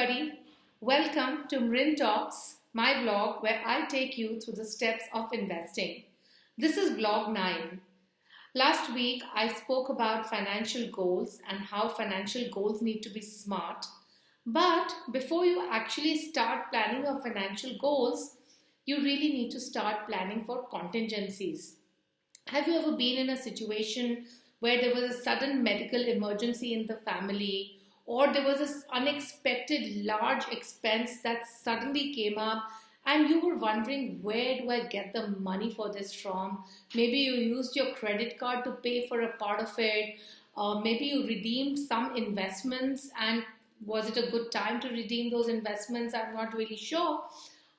everybody. Welcome to MrinTalks, my vlog where I take you through the steps of investing. This is vlog 9. Last week, I spoke about financial goals and how financial goals need to be smart. But before you actually start planning your financial goals, you really need to start planning for contingencies. Have you ever been in a situation where there was a sudden medical emergency in the family, or there was this unexpected large expense that suddenly came up and you were wondering, where do I get the money for this from? Maybe you used your credit card to pay for a part of it. Maybe you redeemed some investments, and was it a good time to redeem those investments? I'm not really sure.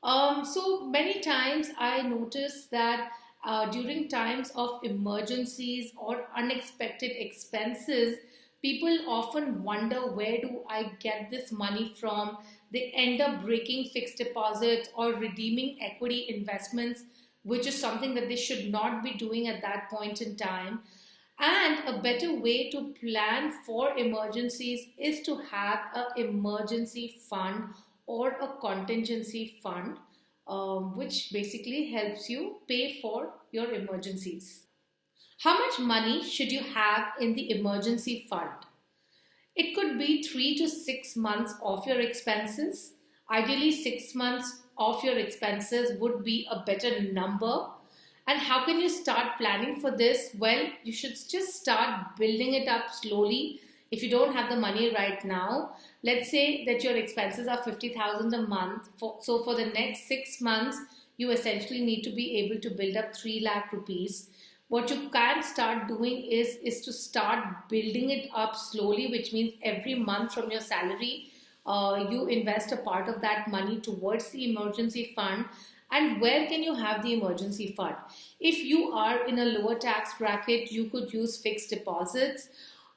So many times I notice that during times of emergencies or unexpected expenses, people often wonder, where do I get this money from? They end up breaking fixed deposit or redeeming equity investments, which is something that they should not be doing at that point in time. And a better way to plan for emergencies is to have an emergency fund or a contingency fund, which basically helps you pay for your emergencies. How much money should you have in the emergency fund? It could be 3 to 6 months of your expenses. Ideally, 6 months of your expenses would be a better number. And how can you start planning for this? Well, you should just start building it up slowly. If you don't have the money right now, let's say that your expenses are 50,000 a month. So for the next 6 months, you essentially need to be able to build up 3 lakh rupees. What you can start doing is to start building it up slowly, which means every month from your salary, you invest a part of that money towards the emergency fund. And where can you have the emergency fund? If you are in a lower tax bracket, you could use fixed deposits.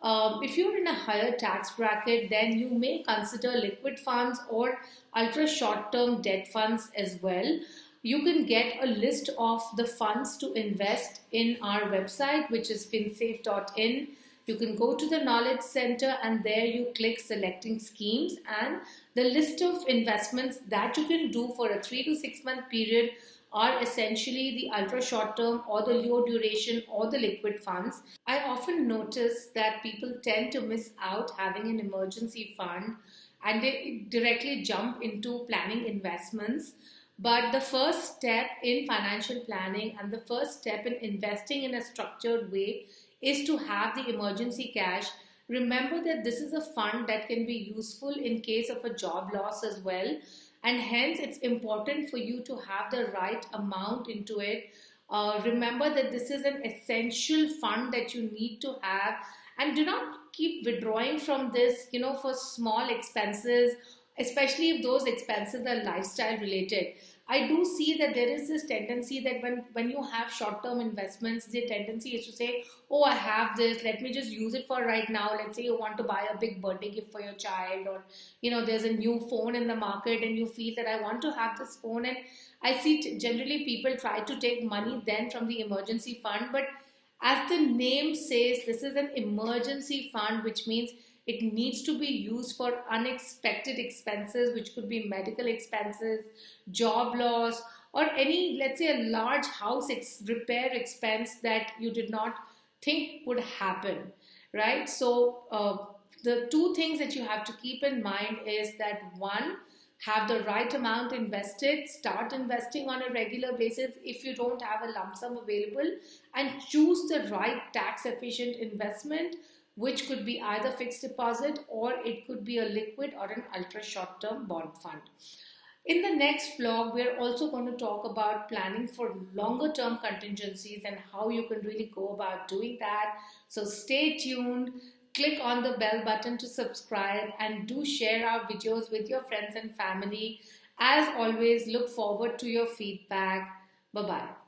If you're in a higher tax bracket, then you may consider liquid funds or ultra short-term debt funds as well. You can get a list of the funds to invest in our website, which is finsafe.in. You can go to the Knowledge Center and there you click selecting schemes, and the list of investments that you can do for a 3 to 6 month period are essentially the ultra short term or the low duration or the liquid funds. I often notice that people tend to miss out having an emergency fund and they directly jump into planning investments. But the first step in financial planning and the first step in investing in a structured way is to have the emergency cash. Remember that this is a fund that can be useful in case of a job loss as well. And hence, it's important for you to have the right amount into it. Remember that this is an essential fund that you need to have. And do not keep withdrawing from this, for small expenses, especially if those expenses are lifestyle related. I do see that there is this tendency that when you have short-term investments, the tendency is to say, oh, I have this, let me just use it for right now. Let's say you want to buy a big birthday gift for your child, or, there's a new phone in the market and you feel that I want to have this phone. And I see generally people try to take money then from the emergency fund. But as the name says, this is an emergency fund, which means it needs to be used for unexpected expenses, which could be medical expenses, job loss, or any, let's say, a large house repair expense that you did not think would happen, right? So the two things that you have to keep in mind is that, one, have the right amount invested, start investing on a regular basis if you don't have a lump sum available, and choose the right tax efficient investment, which could be either fixed deposit or it could be a liquid or an ultra short-term bond fund. In the next vlog, we're also going to talk about planning for longer-term contingencies and how you can really go about doing that. So stay tuned, click on the bell button to subscribe, and do share our videos with your friends and family. As always, look forward to your feedback. Bye-bye.